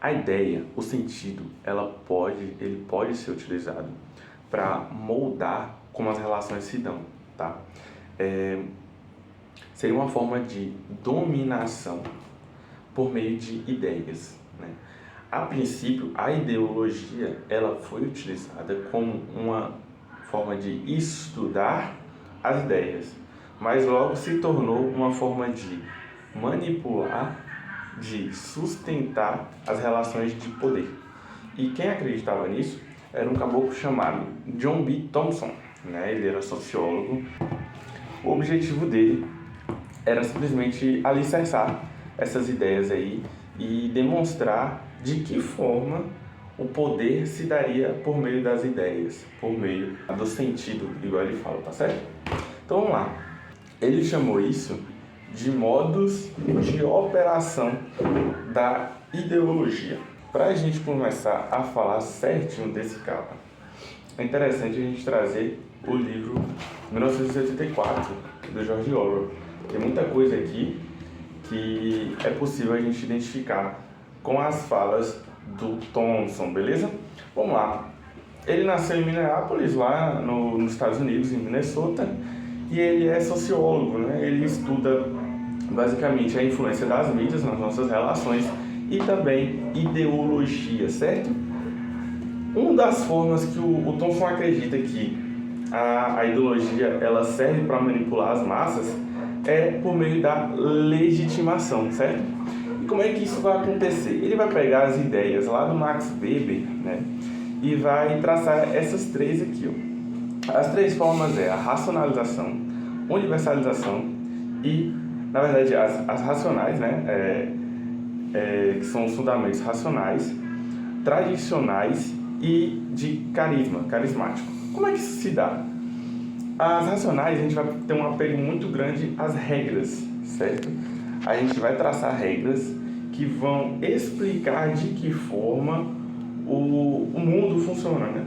A ideia, o sentido, ele pode ser utilizado para moldar como as relações se dão, tá? Seria uma forma de dominação por meio de ideias, né? A princípio, a ideologia ela foi utilizada como uma forma de estudar as ideias, mas logo se tornou uma forma de manipular, de sustentar as relações de poder. E quem acreditava nisso era um caboclo chamado John B. Thompson, né? Ele era sociólogo. O objetivo dele era simplesmente alicerçar essas ideias aí e demonstrar de que forma o poder se daria por meio das ideias, por meio do sentido, igual ele fala, tá certo? Então vamos lá. Ele chamou isso de modos de operação da ideologia. Para a gente começar a falar certinho desse cara, é interessante a gente trazer o livro 1984, do George Orwell. Tem muita coisa aqui que é possível a gente identificar com as falas do Thompson, beleza? Vamos lá. Ele nasceu em Minneapolis, lá nos Estados Unidos, em Minnesota, e ele é sociólogo, né? Ele estuda basicamente a influência das mídias nas nossas relações e também ideologia, certo? Uma das formas que o Thompson acredita que a ideologia ela serve para manipular as massas é por meio da legitimação, certo? E como é que isso vai acontecer? Ele vai pegar as ideias lá do Max Weber, né, e vai traçar essas três aqui, ó. As três formas é a racionalização, universalização e, na verdade, as racionais, né, que são os fundamentos racionais, tradicionais e de carismático. Como é que isso se dá? As racionais, a gente vai ter um apego muito grande às regras, certo? A gente vai traçar regras que vão explicar de que forma o mundo funciona, né?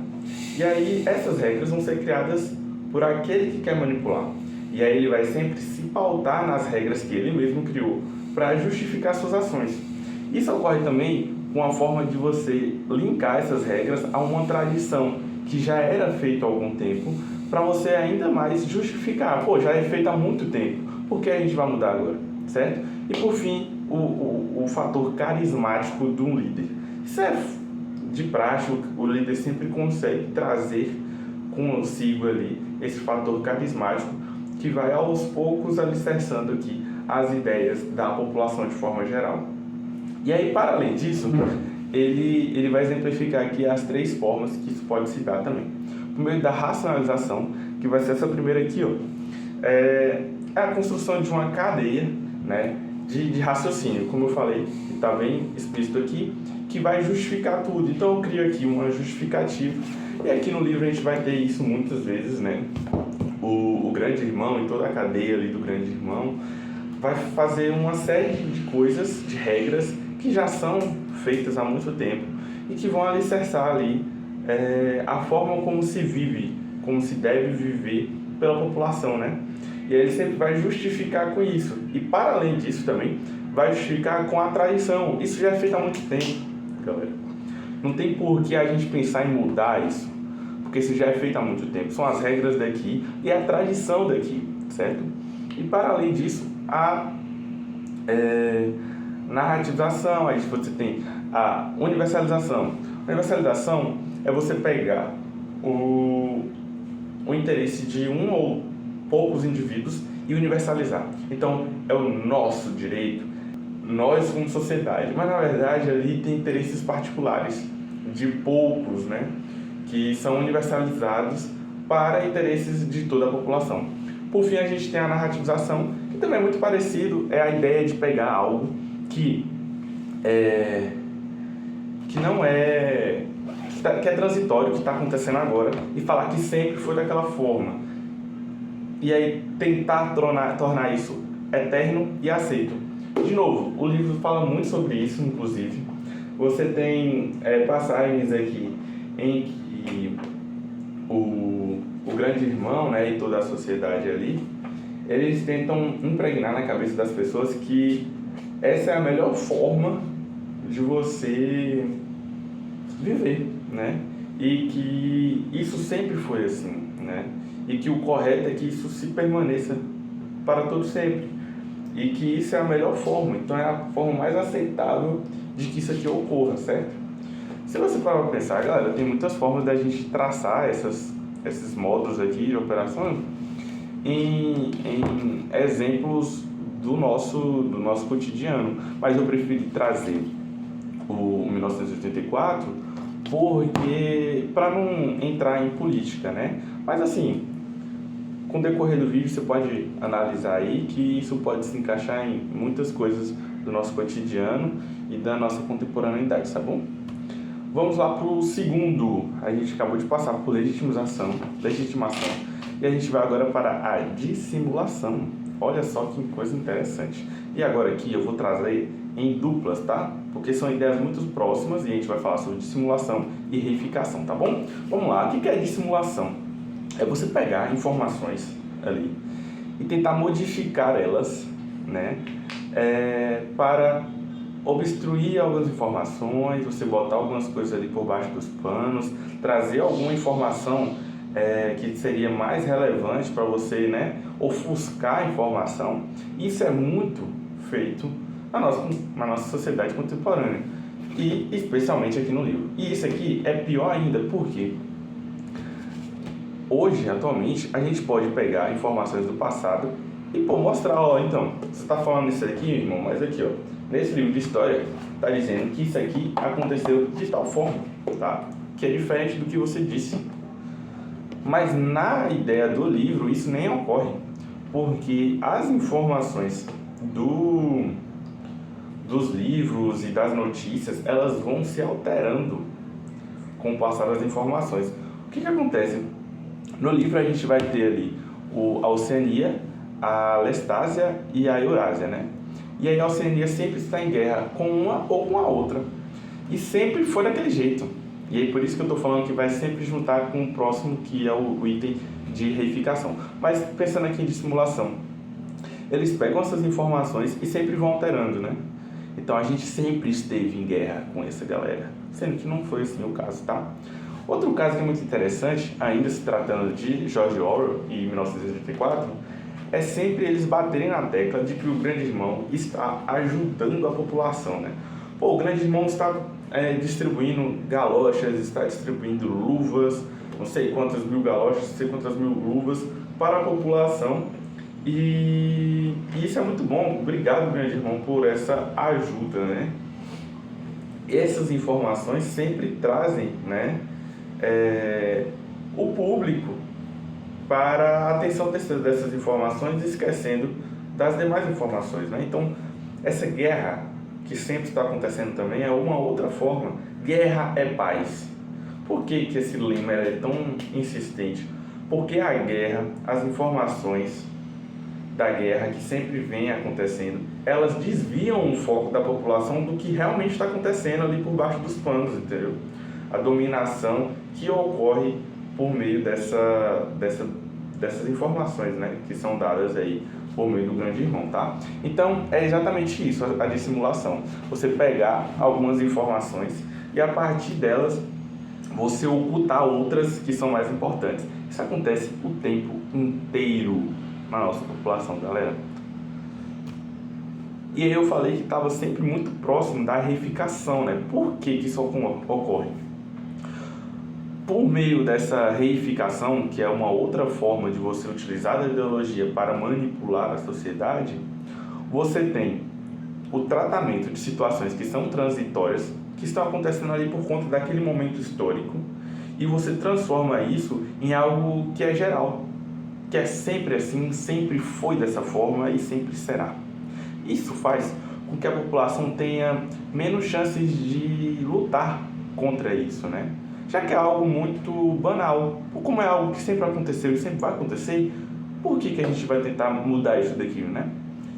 E aí, essas regras vão ser criadas por aquele que quer manipular. E aí ele vai sempre se pautar nas regras que ele mesmo criou para justificar suas ações. Isso ocorre também com a forma de você linkar essas regras a uma tradição que já era feita há algum tempo, para você ainda mais justificar. Pô, já é feito há muito tempo, por que a gente vai mudar agora, certo? E por fim, o fator carismático de um líder. Isso é de praxe, o líder sempre consegue trazer consigo ali esse fator carismático que vai aos poucos alicerçando aqui as ideias da população de forma geral. E aí, para além disso, ele vai exemplificar aqui as três formas que isso pode se dar também. Por meio da racionalização, que vai ser essa primeira aqui, ó, é a construção de uma cadeia, né, de raciocínio, como eu falei, que está bem explícito aqui, que vai justificar tudo. Então eu crio aqui uma justificativa, e aqui no livro a gente vai ter isso muitas vezes, né? O grande irmão e toda a cadeia ali do grande irmão vai fazer uma série de coisas, de regras, que já são feitas há muito tempo e que vão alicerçar ali a forma como se vive, como se deve viver pela população, né? E aí ele sempre vai justificar com isso. E para além disso também, vai justificar com a tradição. Isso já é feito há muito tempo, galera. Não tem por que a gente pensar em mudar isso, porque isso já é feito há muito tempo. São as regras daqui e a tradição daqui, certo? E para além disso, a narrativização, aí você tem a universalização. A universalização é você pegar o interesse de um ou poucos indivíduos e universalizar. Então, é o nosso direito, nós como sociedade, mas na verdade ali tem interesses particulares de poucos, né, que são universalizados para interesses de toda a população. Por fim, a gente tem a narrativização, que também é muito parecido, é a ideia de pegar algo que não é que é transitório, que está acontecendo agora, e falar que sempre foi daquela forma. E aí tentar tornar isso eterno e aceito. De novo, o livro fala muito sobre isso, inclusive. Você tem passagens aqui em que o grande irmão, né, e toda a sociedade ali, eles tentam impregnar na cabeça das pessoas que essa é a melhor forma de você viver, né? E que isso sempre foi assim, né? E que o correto é que isso se permaneça para todo sempre. E que isso é a melhor forma, então é a forma mais aceitável de que isso aqui ocorra, certo? Se você parar para pensar, galera, tem muitas formas da gente traçar esses modos aqui de operação em exemplos do nosso cotidiano, mas eu preferi trazer o 1984 porque para não entrar em política, né? Mas assim, com o decorrer do vídeo você pode analisar aí que isso pode se encaixar em muitas coisas do nosso cotidiano e da nossa contemporaneidade, tá bom? Vamos lá para o segundo. A gente acabou de passar por legitimação, e a gente vai agora para a dissimulação. Olha só que coisa interessante. E agora aqui eu vou trazer em duplas, tá? Porque são ideias muito próximas e a gente vai falar sobre dissimulação e reificação, tá bom? Vamos lá, o que é dissimulação? É você pegar informações ali e tentar modificar elas, né? Para obstruir algumas informações, você botar algumas coisas ali por baixo dos panos, trazer alguma informação que seria mais relevante para você, né, ofuscar a informação. Isso é muito feito na nossa sociedade contemporânea e especialmente aqui no livro. E isso aqui é pior ainda, porque hoje, atualmente, a gente pode pegar informações do passado e mostrar, ó, então, você está falando isso aqui, irmão, mas aqui, ó, nesse livro de história, está dizendo que isso aqui aconteceu de tal forma, tá? Que é diferente do que você disse. Mas na ideia do livro, isso nem ocorre, porque as informações dos livros e das notícias, elas vão se alterando com o passar das informações. O que acontece? No livro a gente vai ter ali a Oceania, a Lestásia e a Eurásia, né? E aí a Oceania sempre está em guerra com uma ou com a outra. E sempre foi daquele jeito. E aí por isso que eu estou falando que vai sempre juntar com o próximo, que é o item de reificação. Mas pensando aqui em dissimulação, eles pegam essas informações e sempre vão alterando, né? Então a gente sempre esteve em guerra com essa galera, sendo que não foi assim o caso, tá? Outro caso que é muito interessante, ainda se tratando de George Orwell e 1984, é sempre eles baterem na tecla de que o grande irmão está ajudando a população, né? Pô, o grande irmão está distribuindo galochas, está distribuindo luvas, não sei quantas mil galochas, não sei quantas mil luvas para a população. E isso é muito bom. Obrigado, grande irmão, por essa ajuda, né? Essas informações sempre trazem, né, o público para a atenção dessas informações, esquecendo das demais informações, né? Então, essa guerra que sempre está acontecendo também é uma outra forma. Guerra é paz. Por que esse lema é tão insistente? Porque a guerra, as informações da guerra que sempre vem acontecendo, elas desviam o foco da população do que realmente está acontecendo ali por baixo dos panos, entendeu? A dominação que ocorre por meio dessas informações, né, que são dadas aí por meio do grande irmão, tá? Então, é exatamente isso, a dissimulação. Você pegar algumas informações e a partir delas você ocultar outras que são mais importantes. Isso acontece o tempo inteiro na nossa população, galera. E aí eu falei que estava sempre muito próximo da reificação, né? Por que isso ocorre? Por meio dessa reificação, que é uma outra forma de você utilizar a ideologia para manipular a sociedade, você tem o tratamento de situações que são transitórias, que estão acontecendo ali por conta daquele momento histórico, e você transforma isso em algo que é geral, que é sempre assim, sempre foi dessa forma e sempre será. Isso faz com que a população tenha menos chances de lutar contra isso, né? Já que é algo muito banal. Como é algo que sempre aconteceu e sempre vai acontecer, por que a gente vai tentar mudar isso daqui, né?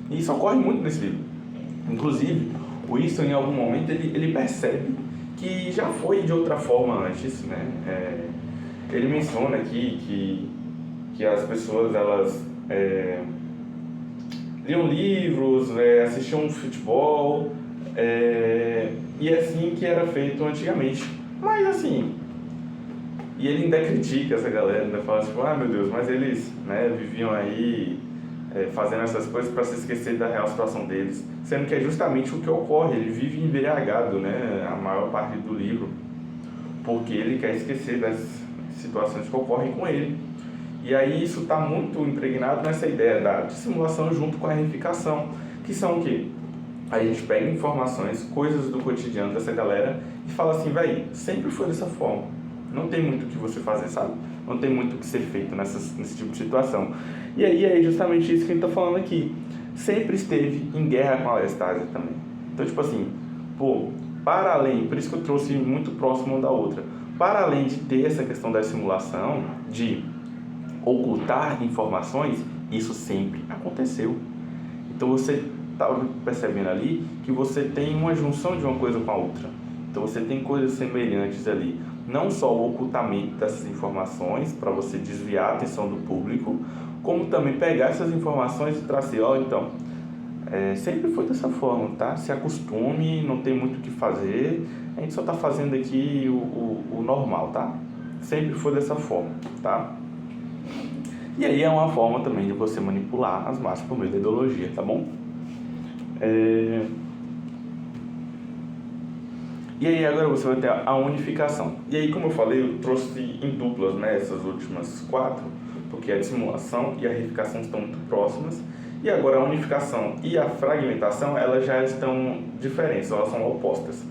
E isso ocorre muito nesse livro. Inclusive, o Winston, em algum momento, ele percebe que já foi de outra forma antes, né? Ele menciona aqui que as pessoas, elas liam livros, assistiam futebol, E é assim que era feito antigamente. Mas assim, e ele ainda critica essa galera, ainda fala tipo, ah meu Deus, mas eles, né, viviam aí fazendo essas coisas para se esquecer da real situação deles, sendo que é justamente o que ocorre, ele vive embriagado, né, a maior parte do livro, porque ele quer esquecer das situações que ocorrem com ele. E aí isso está muito impregnado nessa ideia da dissimulação junto com a reificação, que são o quê? Aí a gente pega informações, coisas do cotidiano dessa galera e fala assim, véi, sempre foi dessa forma. Não tem muito o que você fazer, sabe? Não tem muito o que ser feito nesse tipo de situação. E aí é justamente isso que a gente tá falando aqui. Sempre esteve em guerra com a Lestásia também. Então, tipo assim, pô, para além, por isso que eu trouxe muito próximo uma da outra, para além de ter essa questão da simulação, de ocultar informações, isso sempre aconteceu. Então você está percebendo ali que você tem uma junção de uma coisa com a outra. Então você tem coisas semelhantes ali. Não só o ocultamento dessas informações para você desviar a atenção do público, como também pegar essas informações e trazer, ó, então, sempre foi dessa forma, tá? Se acostume, não tem muito o que fazer, a gente só está fazendo aqui o normal, tá? Sempre foi dessa forma, tá? E aí é uma forma também de você manipular as massas por meio da ideologia, tá bom? E aí agora você vai ter a unificação. E aí, como eu falei, eu trouxe em duplas, né, essas últimas 4, porque a dissimulação e a reificação estão muito próximas. E agora a unificação e a fragmentação, elas já estão diferentes, elas são opostas.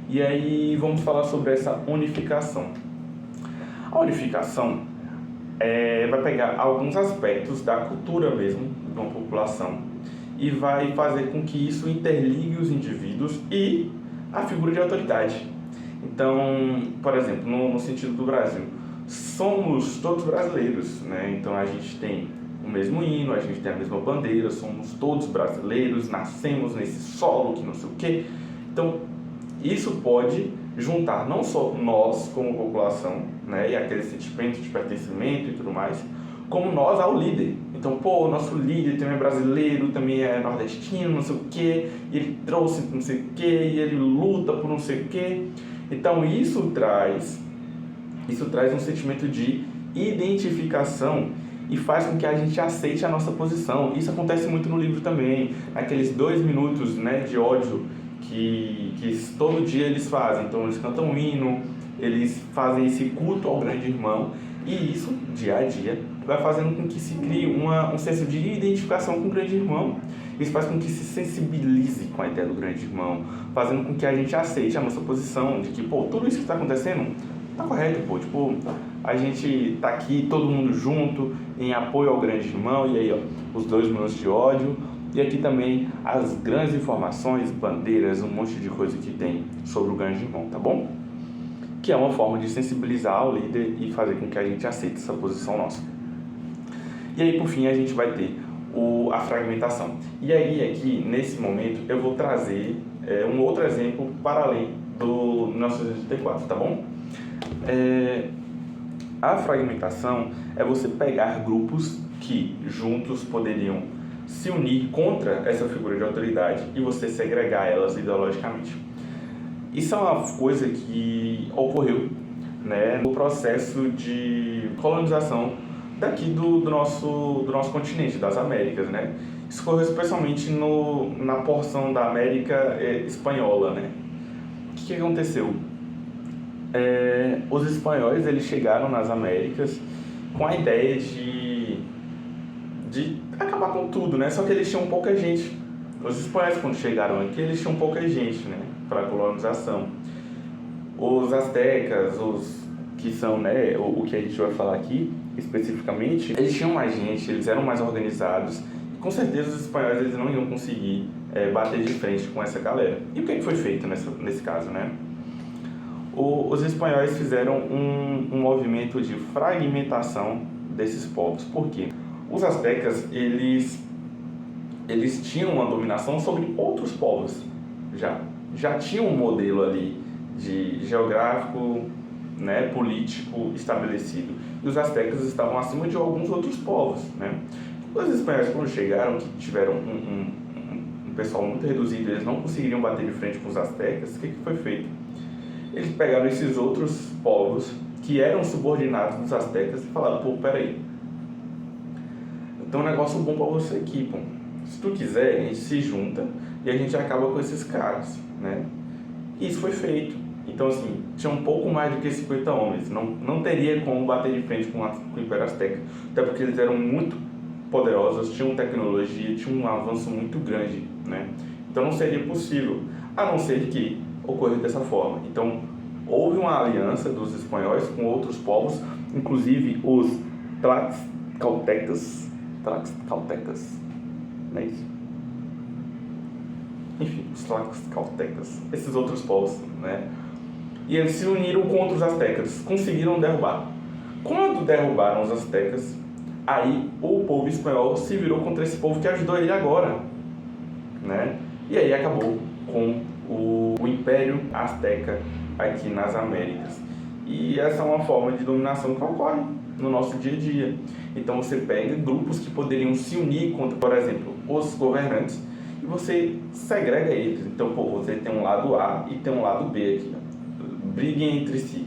E aí vamos falar sobre essa unificação. A unificação vai pegar alguns aspectos da cultura mesmo de uma população e vai fazer com que isso interligue os indivíduos e a figura de autoridade. Então, por exemplo, no sentido do Brasil, somos todos brasileiros, né? Então a gente tem o mesmo hino, a gente tem a mesma bandeira, somos todos brasileiros, nascemos nesse solo que não sei o quê. Então, isso pode juntar não só nós como população, né, e aquele sentimento de pertencimento e tudo mais, como nós ao líder. Então, pô, o nosso líder também é brasileiro, também é nordestino, não sei o quê, e ele trouxe não sei o quê, e ele luta por não sei o quê. Então, isso traz um sentimento de identificação e faz com que a gente aceite a nossa posição. Isso acontece muito no livro também, aqueles 2 minutos, né, de ódio que todo dia eles fazem. Então eles cantam um hino, eles fazem esse culto ao grande irmão, e isso, dia a dia, vai fazendo com que se crie um senso de identificação com o grande irmão. Isso faz com que se sensibilize com a ideia do grande irmão, fazendo com que a gente aceite a nossa posição de que, pô, tudo isso que está acontecendo tá correto, pô, tipo, a gente tá aqui todo mundo junto em apoio ao grande irmão. E aí, ó, os 2 minutos de ódio. E aqui também as grandes informações, bandeiras, um monte de coisa que tem sobre o grande irmão, tá bom? Que é uma forma de sensibilizar o líder e fazer com que a gente aceite essa posição nossa. E aí, por fim, a gente vai ter a fragmentação. E aí, aqui, nesse momento, eu vou trazer um outro exemplo para além do 1984, tá bom? A fragmentação é você pegar grupos que juntos poderiam se unir contra essa figura de autoridade e você segregar elas ideologicamente. Isso é uma coisa que ocorreu, né, no processo de colonização daqui do nosso continente, das Américas, né? Isso ocorreu especialmente na porção da América espanhola, né? O que aconteceu? Os espanhóis, eles chegaram nas Américas com a ideia de acabar com tudo, né? Só que eles tinham pouca gente. Os espanhóis, quando chegaram aqui, eles tinham pouca gente, né, para a colonização. Os astecas, que são, né, o que a gente vai falar aqui especificamente, eles tinham mais gente, eles eram mais organizados. E com certeza os espanhóis, eles não iam conseguir bater de frente com essa galera. E o que foi feito nesse caso, né? Os espanhóis fizeram um movimento de fragmentação desses povos. Por quê? Os astecas, eles tinham uma dominação sobre outros povos. Já tinham um modelo ali de geográfico, né, político estabelecido. E os astecas estavam acima de alguns outros povos, né? Os espanhóis, quando chegaram, que tiveram um um pessoal muito reduzido, eles não conseguiriam bater de frente com os astecas, o que foi feito? Eles pegaram esses outros povos que eram subordinados dos astecas e falaram, pô, peraí, tem um negócio bom pra você aqui, pô. Se tu quiser, a gente se junta e a gente acaba com esses caras, né? E isso foi feito. Então, assim, tinha um pouco mais do que 50 homens. Não teria como bater de frente com o Império Azteca, até porque eles eram muito poderosos, tinham tecnologia, tinham um avanço muito grande, né? Então não seria possível, a não ser que ocorreu dessa forma. Então, houve uma aliança dos espanhóis com outros povos, inclusive os Tlaxcaltecas, não é isso? Enfim, os Tlaxcaltecas, esses outros povos, né? E eles se uniram contra os astecas, conseguiram derrubar. Quando derrubaram os astecas, aí o povo espanhol se virou contra esse povo que ajudou ele agora, né? E aí acabou com o Império Azteca aqui nas Américas. E essa é uma forma de dominação que ocorre no nosso dia a dia. Então você pega grupos que poderiam se unir contra, por exemplo, os governantes, e você segrega eles. Então, pô, você tem um lado A e tem um lado B aqui, ó. Briguem entre si.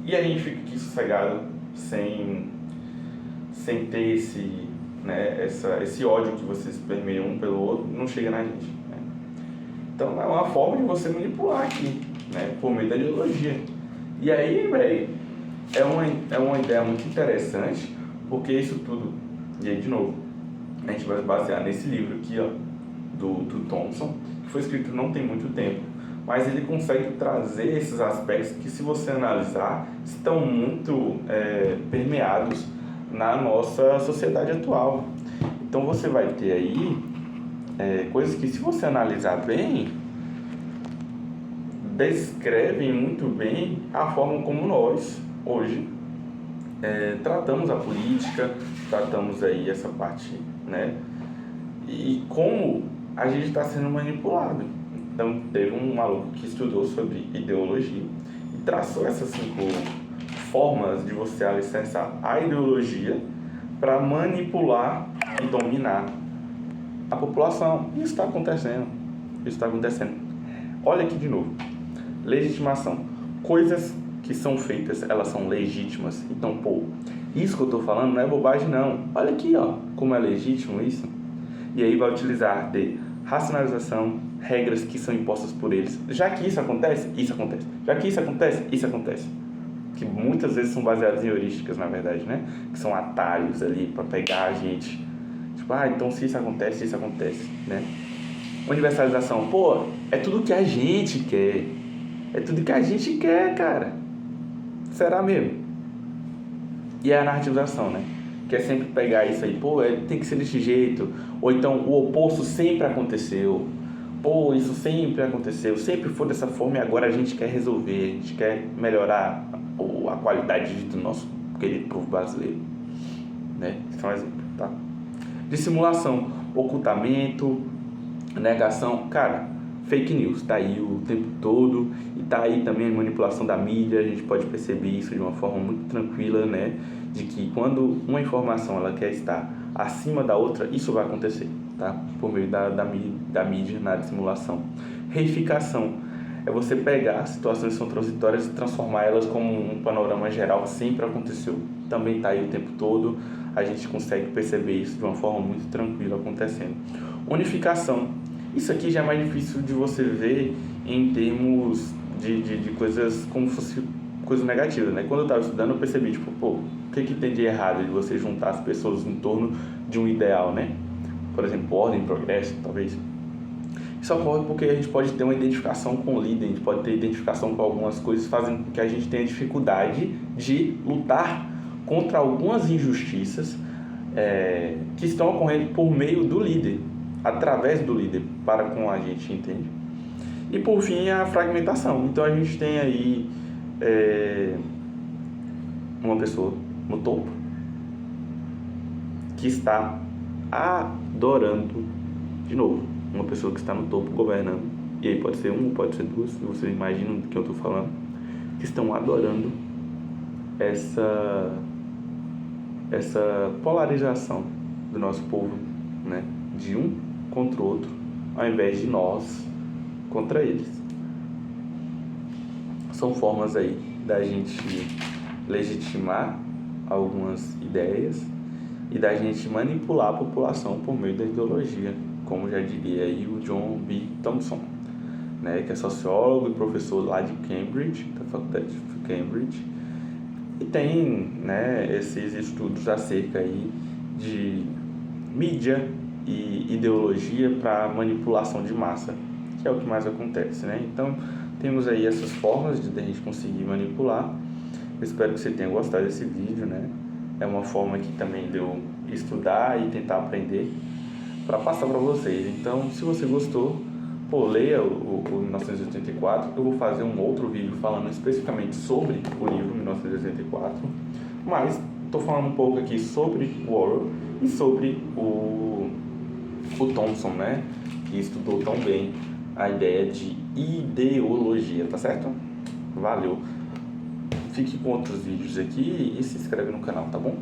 E a gente fica aqui sossegado, sem ter esse ódio que vocês permeiam um pelo outro, não chega na gente, né? Então é uma forma de você manipular aqui, né, por meio da ideologia. E aí, velho, é uma ideia muito interessante, porque isso tudo, e aí de novo, a gente vai basear nesse livro aqui, ó, do Thompson, que foi escrito não tem muito tempo, mas ele consegue trazer esses aspectos que, se você analisar, estão muito permeados na nossa sociedade atual. Então você vai ter aí coisas que, se você analisar bem, descrevem muito bem a forma como nós, hoje, tratamos a política, tratamos aí essa parte, né? E como a gente está sendo manipulado. Então, teve um maluco que estudou sobre ideologia e traçou essas 5 formas de você alicerçar a ideologia para manipular e dominar a população. Isso está acontecendo. Olha aqui de novo. Legitimação. Coisas que são feitas, elas são legítimas. Então, pô, isso que eu estou falando não é bobagem, não. Olha aqui, ó, como é legítimo isso. E aí vai utilizar de racionalização, regras que são impostas por eles. Já que isso acontece, isso acontece. Já que isso acontece, isso acontece. Que muitas vezes são baseadas em heurísticas, na verdade, né? Que são atalhos ali para pegar a gente. Tipo, então se isso acontece, né? Universalização. Pô, é tudo que a gente quer. É tudo que a gente quer, cara. Será mesmo? E a narrativização, né? Que é sempre pegar isso aí. Pô, tem que ser desse jeito. Ou então, o oposto sempre aconteceu. Pô, isso sempre aconteceu. Sempre foi dessa forma e agora a gente quer resolver. A gente quer melhorar a qualidade do nosso querido povo brasileiro, né? Isso é um exemplo, tá? Dissimulação, ocultamento, negação, cara, fake news, tá aí o tempo todo, e tá aí também a manipulação da mídia. A gente pode perceber isso de uma forma muito tranquila, né? De que quando uma informação ela quer estar acima da outra, isso vai acontecer, tá? Por meio da mídia na dissimulação. Reificação é você pegar situações que são transitórias e transformar elas como um panorama geral que sempre aconteceu. Também está aí o tempo todo, a gente consegue perceber isso de uma forma muito tranquila acontecendo. Unificação. Isso aqui já é mais difícil de você ver em termos de coisas como se fosse coisa negativa, né? Quando eu estava estudando, eu percebi, tipo, pô, o que tem de errado de você juntar as pessoas em torno de um ideal, né? Por exemplo, ordem, progresso, talvez. Isso ocorre porque a gente pode ter uma identificação com o líder, a gente pode ter identificação com algumas coisas, fazendo com que a gente tenha dificuldade de lutar contra algumas injustiças que estão ocorrendo por meio do líder, através do líder, para com a gente, entende? E por fim, a fragmentação. Então a gente tem aí uma pessoa no topo que está adorando, de novo, uma pessoa que está no topo governando, e aí pode ser uma, pode ser duas, se você imagina do que eu estou falando, que estão adorando essa polarização do nosso povo, né? De um contra o outro, ao invés de nós contra eles. São formas aí da gente legitimar algumas ideias e da gente manipular a população por meio da ideologia, como já diria aí o John B. Thompson, né, que é sociólogo e professor lá de Cambridge, da Faculdade de Cambridge, e tem, né, esses estudos acerca aí de mídia e ideologia para manipulação de massa, que é o que mais acontece, né? Então, temos aí essas formas de a gente conseguir manipular. Eu espero que você tenha gostado desse vídeo, né? É uma forma aqui também de eu estudar e tentar aprender para passar para vocês. Então, se você gostou, leia o 1984. Eu vou fazer um outro vídeo falando especificamente sobre o livro 1984, mas estou falando um pouco aqui sobre o Orwell e sobre o Thompson, né? Que estudou tão bem a ideia de ideologia, tá certo? Valeu! Fique com outros vídeos aqui e se inscreve no canal, tá bom?